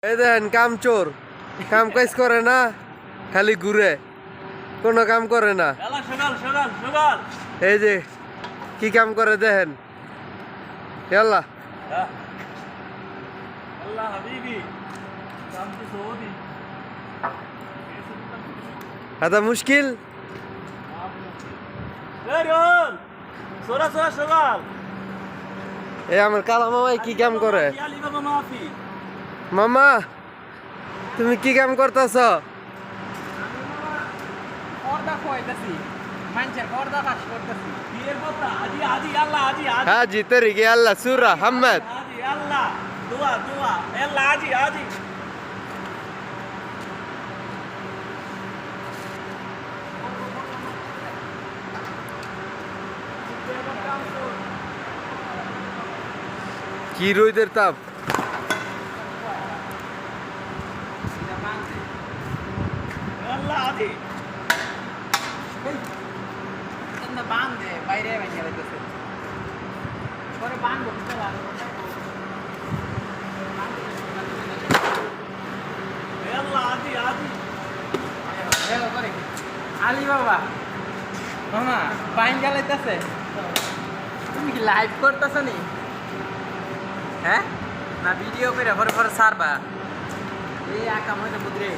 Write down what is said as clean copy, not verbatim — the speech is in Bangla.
এই দেখেন কাম চোর, কাম কাজ করে না, খালি ঘুরে, কোনো কাম করে না। এই যে কি কাম করে দেখেন। ইয়াল্লা هذا মুশকিল। এই আমার কালা মামাই কি কাম করে? মামা তুমি কি কাম করতেছ? হাজি তরিকে আল্লাহ সুরা হাম্মদ কি রোদের তাপ। বাইরে আলি বাবা মামা বাইন গালাইতেছে। তুমি কি লাইভ করতেছ নি? হ্যাঁ না ভিডিও করে পরে পরে সারবা এই আকা মধ্যে বুদ্রে